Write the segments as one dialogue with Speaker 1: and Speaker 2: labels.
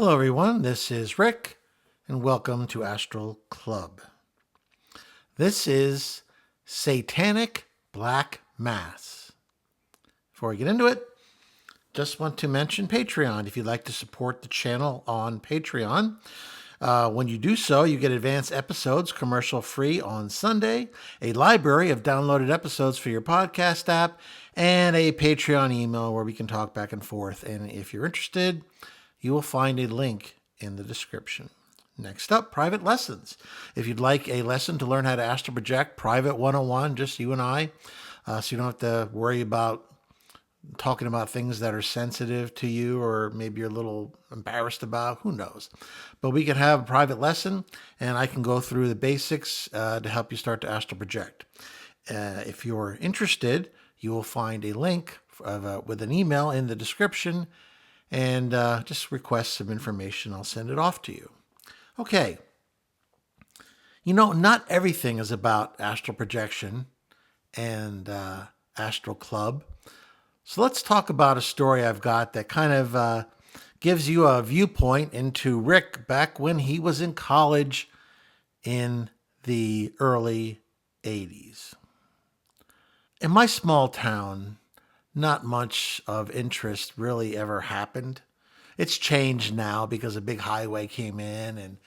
Speaker 1: Hello, everyone. This is Rick, and welcome to Astral Club. This is Satanic Black Mass. Before we get into it, just want to mention Patreon. If you'd like to support the channel on Patreon, when you do so, you get advanced episodes commercial free on Sunday, a library of downloaded episodes for your podcast app, and a Patreon email where we can talk back and forth. And if you're interested, you will find a link in the description. Next up, private lessons. If you'd like a lesson to learn how to astral project, private 101, just you and I, so you don't have to worry about talking about things that are sensitive to you or maybe you're a little embarrassed about, who knows. But we can have a private lesson and I can go through the basics to help you start to astral project. If you're interested, you will find a link with an email in the description and just request some information. I'll send it off to you. Okay. Not everything is about astral projection and Astral Club. So let's talk about a story I've got that kind of gives you a viewpoint into Rick back when he was in college in the early 80s. In my small town, not much of interest really ever happened. It's changed now because a big highway came in and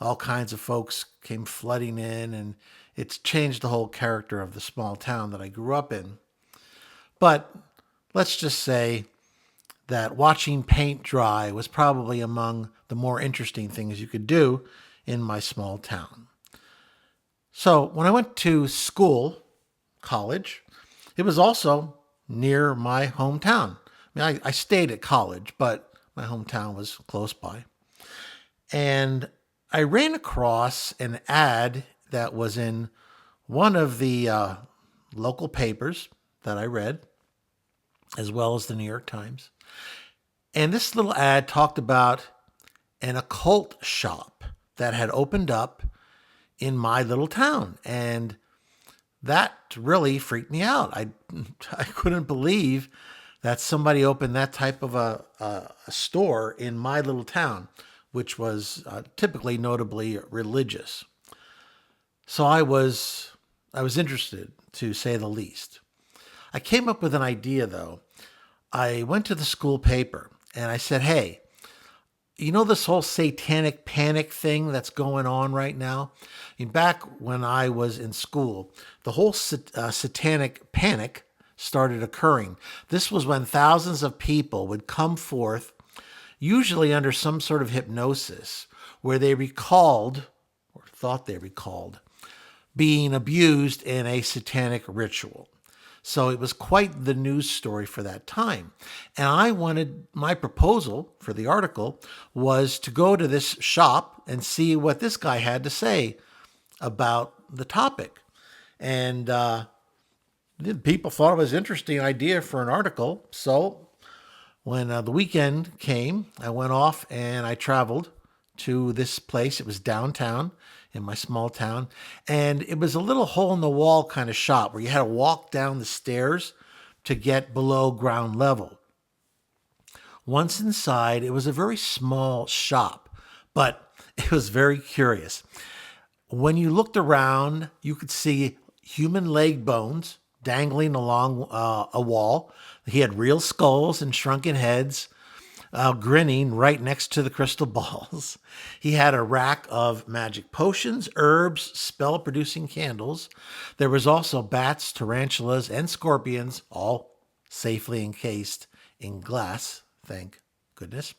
Speaker 1: all kinds of folks came flooding in, and it's changed the whole character of the small town that I grew up in. But let's just say that watching paint dry was probably among the more interesting things you could do in my small town. So when I went to college, it was also near my hometown. I stayed at college, but my hometown was close by. And I ran across an ad that was in one of the local papers that I read, as well as the New York Times. And this little ad talked about an occult shop that had opened up in my little town. And that really freaked me out. I couldn't believe that somebody opened that type of a store in my little town, which was typically notably religious. So I was interested, to say the least. I came up with an idea, though. I went to the school paper and I said, hey, this whole satanic panic thing that's going on right now? Back when I was in school, the whole satanic panic started occurring. This was when thousands of people would come forth, usually under some sort of hypnosis, where they recalled, or thought they recalled, being abused in a satanic ritual. So it was quite the news story for that time. And my proposal for the article was to go to this shop and see what this guy had to say about the topic. And the people thought it was an interesting idea for an article. So when the weekend came, I went off and I traveled to this place. It was downtown in my small town. And it was a little hole in the wall kind of shop where you had to walk down the stairs to get below ground level. Once inside, it was a very small shop, but it was very curious. When you looked around, you could see human leg bones dangling along a wall. He had real skulls and shrunken heads, grinning right next to the crystal balls. He had a rack of magic potions, herbs, spell-producing candles. There was also bats, tarantulas, and scorpions, all safely encased in glass, thank goodness.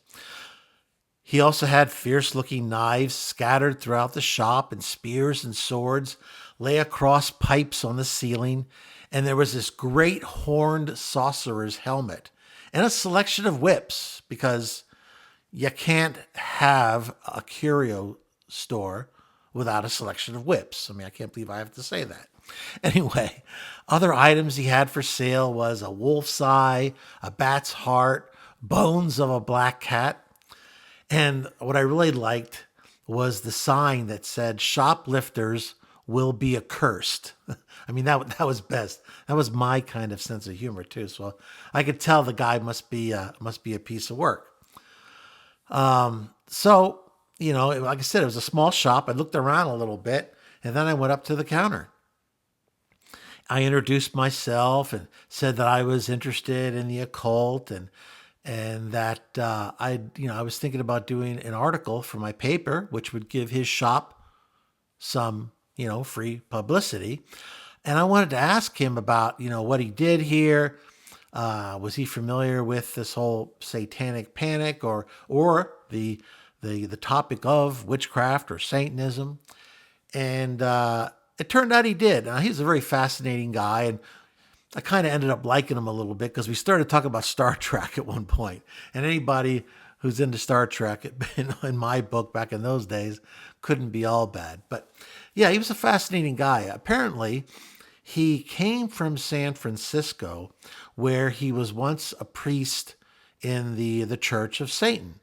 Speaker 1: He also had fierce-looking knives scattered throughout the shop, and spears and swords lay across pipes on the ceiling. And there was this great horned sorcerer's helmet and a selection of whips, because you can't have a curio store without a selection of whips. I can't believe I have to say that. Anyway, other items he had for sale was a wolf's eye, a bat's heart, bones of a black cat. And what I really liked was the sign that said, "Shoplifters will be accursed." That was best. That was my kind of sense of humor too. So I could tell the guy must be a piece of work. So, like I said, it was a small shop. I looked around a little bit and then I went up to the counter. I introduced myself and said that I was interested in the occult and that I was thinking about doing an article for my paper, which would give his shop some, free publicity. And I wanted to ask him about, what he did here. Was he familiar with this whole satanic panic or the topic of witchcraft or Satanism? And it turned out he did. He's a very fascinating guy, and I kind of ended up liking him a little bit because we started talking about Star Trek at one point. And anybody who's into Star Trek, in my book back in those days, couldn't be all bad. But yeah, he was a fascinating guy. Apparently, he came from San Francisco, where he was once a priest in the Church of Satan.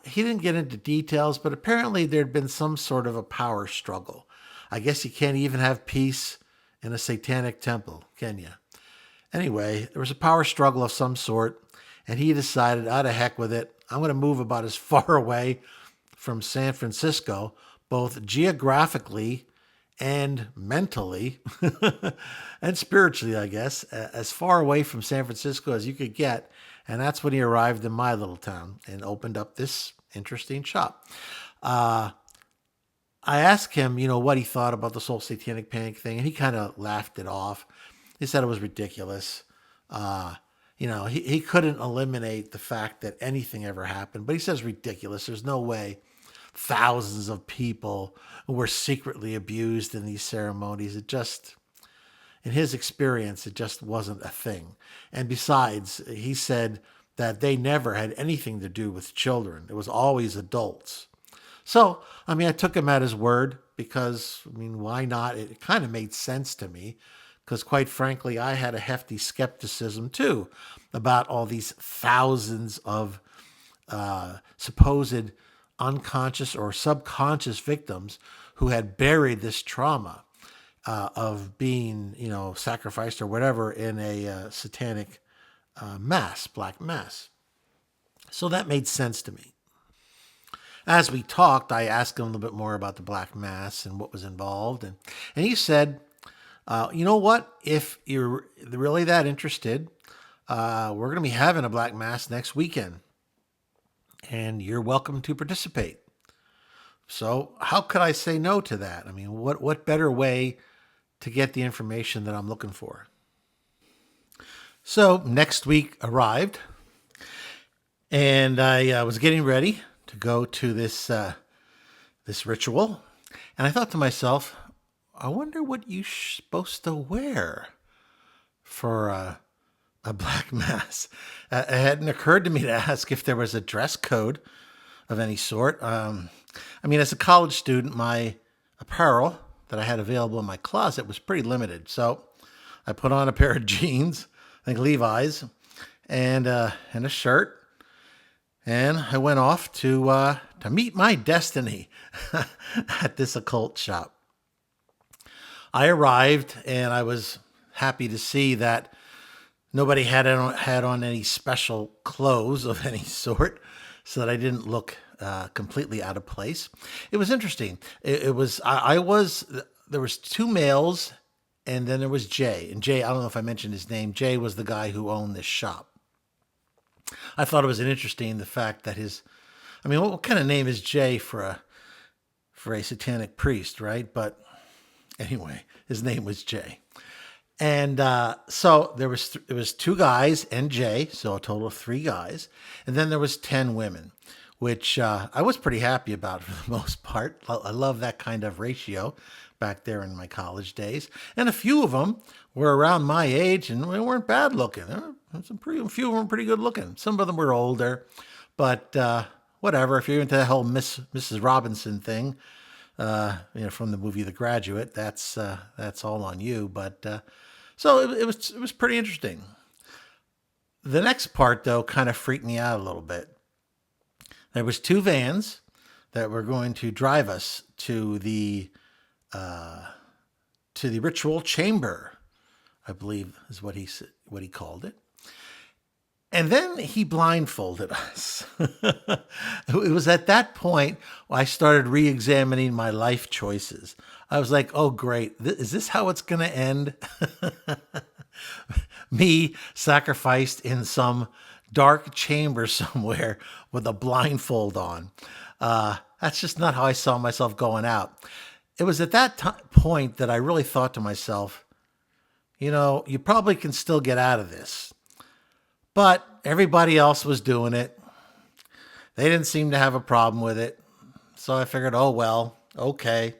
Speaker 1: He didn't get into details, but apparently there'd been some sort of a power struggle. I guess you can't even have peace in a satanic temple, can you? Anyway, there was a power struggle of some sort, and he decided, out of heck with it, I'm going to move about as far away from San Francisco, both geographically and mentally and spiritually, I guess, as far away from San Francisco as you could get. And that's when he arrived in my little town and opened up this interesting shop. I asked him, what he thought about this whole satanic panic thing, and he kind of laughed it off. He said it was ridiculous. He couldn't eliminate the fact that anything ever happened, but he says ridiculous. There's no way thousands of people were secretly abused in these ceremonies. In his experience, it just wasn't a thing. And besides, he said that they never had anything to do with children. It was always adults. So, I took him at his word because, why not? It kind of made sense to me because, quite frankly, I had a hefty skepticism too about all these thousands of supposed unconscious or subconscious victims who had buried this trauma of being, sacrificed or whatever in a satanic mass, black mass. So that made sense to me. As we talked, I asked him a little bit more about the Black Mass and what was involved. And he said, you know what? If you're really that interested, we're going to be having a Black Mass next weekend. And you're welcome to participate. So how could I say no to that? What better way to get the information that I'm looking for? So next week arrived, and I was getting ready to go to this ritual, and I thought to myself, I wonder what you're supposed to wear for a black mass. It hadn't occurred to me to ask if there was a dress code of any sort. As a college student, my apparel that I had available in my closet was pretty limited, so I put on a pair of jeans, I think Levi's, and a shirt. And I went off to meet my destiny at this occult shop. I arrived, and I was happy to see that nobody had on any special clothes of any sort, so that I didn't look completely out of place. It was interesting. There was two males, and then there was Jay. And Jay, I don't know if I mentioned his name. Jay was the guy who owned this shop. I thought it was interesting the fact that what kind of name is Jay for a satanic priest, right? But anyway, his name was Jay. And so it was two guys and Jay, so a total of three guys. And then there was 10 women, which I was pretty happy about for the most part. I love that kind of ratio back there in my college days. And a few of them were around my age, and they weren't bad looking. A few of them were pretty good looking. Some of them were older, but whatever. If you're into the whole Mrs. Robinson thing, from the movie The Graduate, that's all on you. But so it was pretty interesting. The next part, though, kind of freaked me out a little bit. There was two vans that were going to drive us to the ritual chamber, I believe is what he called it. And then he blindfolded us. It was at that point I started re-examining my life choices. I was like, oh, great. Is this how it's going to end? Me sacrificed in some dark chamber somewhere with a blindfold on. That's just not how I saw myself going out. It was at that point that I really thought to myself, you probably can still get out of this. But everybody else was doing it. They didn't seem to have a problem with it. So I figured, oh, well, okay.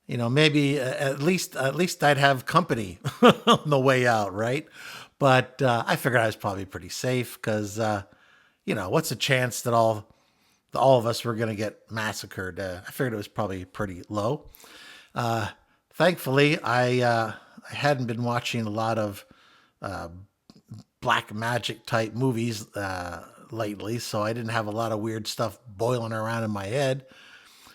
Speaker 1: Maybe at least I'd have company on the way out, right? But I figured I was probably pretty safe because, what's the chance that all of us were going to get massacred? I figured it was probably pretty low. Thankfully, I hadn't been watching a lot of black magic type movies lately, so I didn't have a lot of weird stuff boiling around in my head.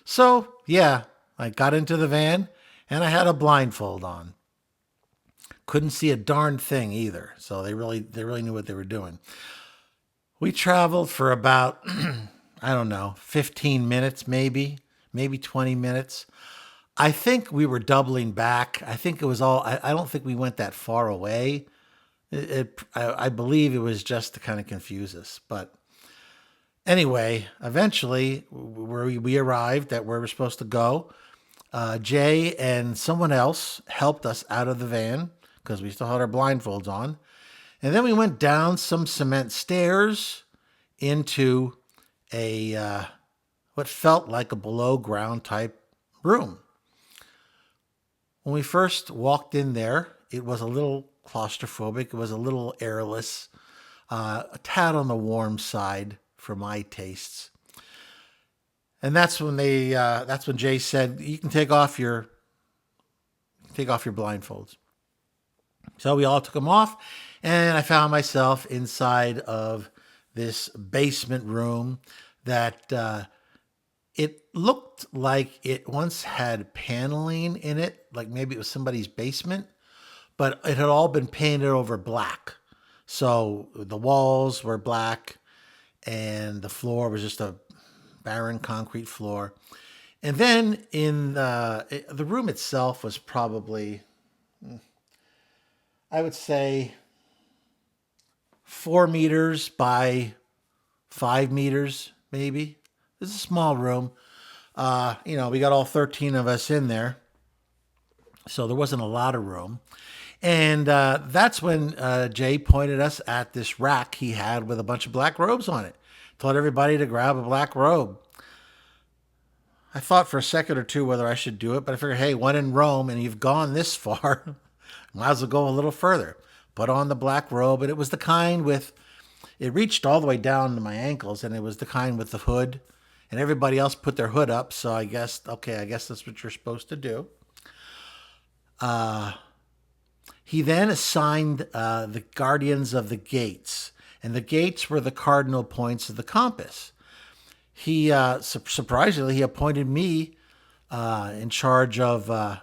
Speaker 1: So, yeah, I got into the van and I had a blindfold on. Couldn't see a darn thing either. So they really knew what they were doing. We traveled for about, I don't know, 15 minutes, maybe 20 minutes. I think we were doubling back. I think it was I don't think we went that far away. I believe it was just to kind of confuse us. But anyway, eventually we arrived at where we're supposed to go. Jay and someone else helped us out of the van because we still had our blindfolds on. And then we went down some cement stairs into a what felt like a below ground type room. When we first walked in there, it was a little claustrophobic. It was a little airless, a tad on the warm side for my tastes. And that's when Jay said, you can take off your blindfolds. So we all took them off, and I found myself inside of this basement room that it looked like it once had paneling in it, like maybe it was somebody's basement, but it had all been painted over black. So the walls were black, and the floor was just a barren concrete floor. And then in the room itself was probably, I would say, 4 meters by 5 meters, maybe. It's a small room. We got all 13 of us in there, so there wasn't a lot of room. And that's when Jay pointed us at this rack he had with a bunch of black robes on it. Told everybody to grab a black robe. I thought for a second or two whether I should do it, but I figured, hey, when in Rome and you've gone this far, might as well go a little further. Put on the black robe, and it was the kind it reached all the way down to my ankles, and it was the kind with the hood. And everybody else put their hood up, so I guess that's what you're supposed to do. He then assigned the guardians of the gates, and the gates were the cardinal points of the compass. He surprisingly, he appointed me in charge of, I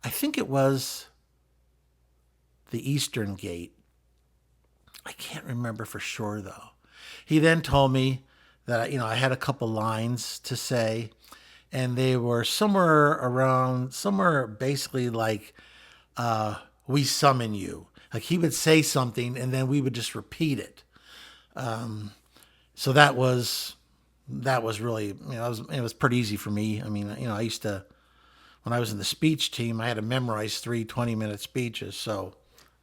Speaker 1: think it was the Eastern Gate. I can't remember for sure, though. He then told me that, I had a couple lines to say, and they were somewhere basically like, we summon you. Like he would say something and then we would just repeat it. So that was really, it was pretty easy for me. I mean, I used to, when I was in the speech team, I had to memorize 3 20-minute speeches. So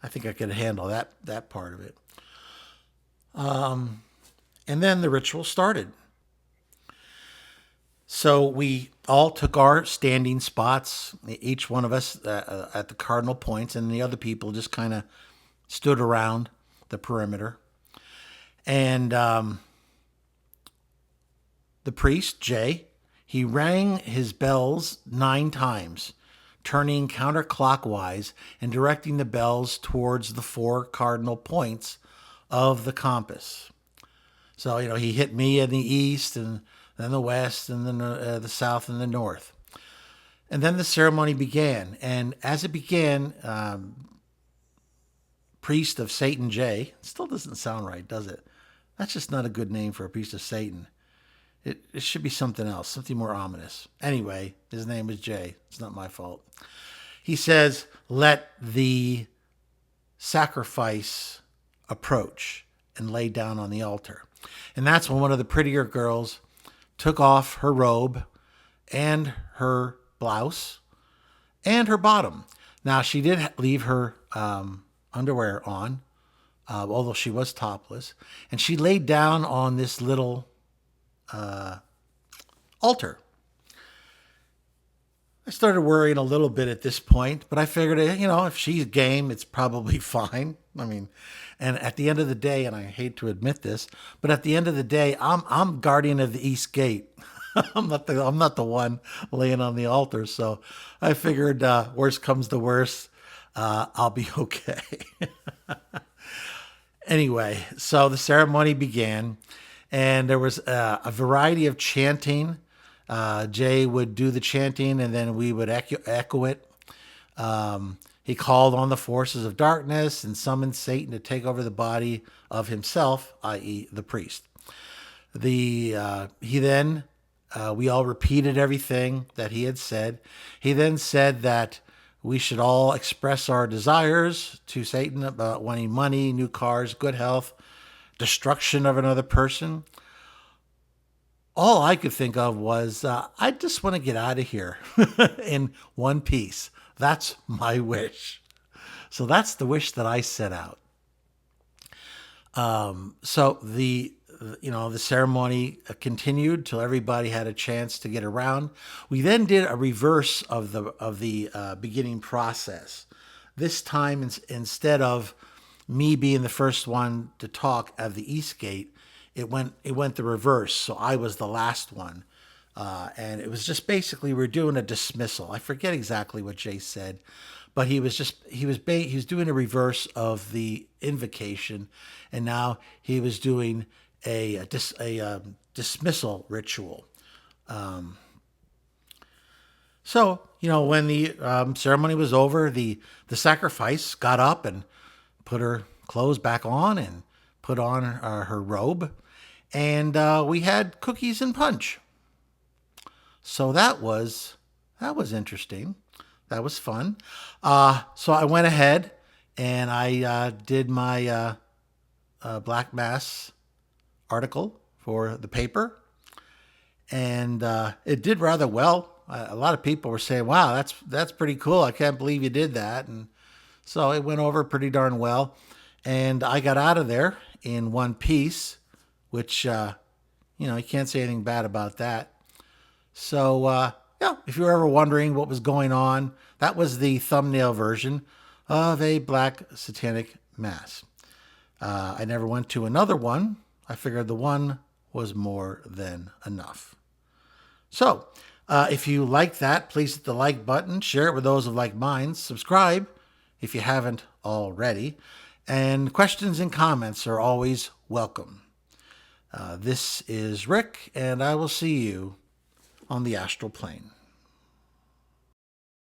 Speaker 1: I think I could handle that part of it. And then the ritual started. So we all took our standing spots, each one of us at the cardinal points, and the other people just kind of stood around the perimeter. And the priest, Jay, he rang his bells 9 times, turning counterclockwise and directing the bells towards the 4 cardinal points of the compass. So, he hit me in the east, and then the west, and then the south and the north. And then the ceremony began. And as it began, priest of Satan J. It still doesn't sound right, does it? That's just not a good name for a priest of Satan. It should be something else, something more ominous. Anyway, his name was Jay. It's not my fault. He says, let the sacrifice approach and lay down on the altar. And that's when one of the prettier girls took off her robe and her blouse and her bottom. Now, she did leave her underwear on, although she was topless. And she laid down on this little altar. I started worrying a little bit at this point, but I figured, if she's game, it's probably fine. I mean, and at the end of the day, and I hate to admit this, but at the end of the day, I'm guardian of the East Gate. I'm not the one laying on the altar. So I figured, worst comes to worst, I'll be okay. Anyway, so the ceremony began, and there was a variety of chanting. Jay would do the chanting, and then we would echo it. He called on the forces of darkness and summoned Satan to take over the body of himself, i.e. the priest. We all repeated everything that he had said. He then said that we should all express our desires to Satan about wanting money, new cars, good health, destruction of another person. All I could think of was, I just want to get out of here in one piece. That's my wish. So that's the wish that I set out. So the ceremony continued till everybody had a chance to get around. We then did a reverse of the beginning process. This time, instead of me being the first one to talk at the East Gate, it went the reverse. So I was the last one. And it was just basically we're doing a dismissal. I forget exactly what Jay said, but he was doing a reverse of the invocation, and now he was doing a dismissal ritual. So when the ceremony was over, the sacrifice got up and put her clothes back on and put on her robe, and we had cookies and punch. So that was interesting. That was fun. So I went ahead and I did my Black Mass article for the paper, and it did rather well. A lot of people were saying, "Wow, that's pretty cool. I can't believe you did that." And so it went over pretty darn well, and I got out of there in one piece, which you can't say anything bad about that. So, if you were ever wondering what was going on, that was the thumbnail version of a Black Satanic Mass. I never went to another one. I figured the one was more than enough. So, if you like that, please hit the like button, share it with those of like minds, subscribe if you haven't already, and questions and comments are always welcome. This is Rick, and I will see you on the astral plane.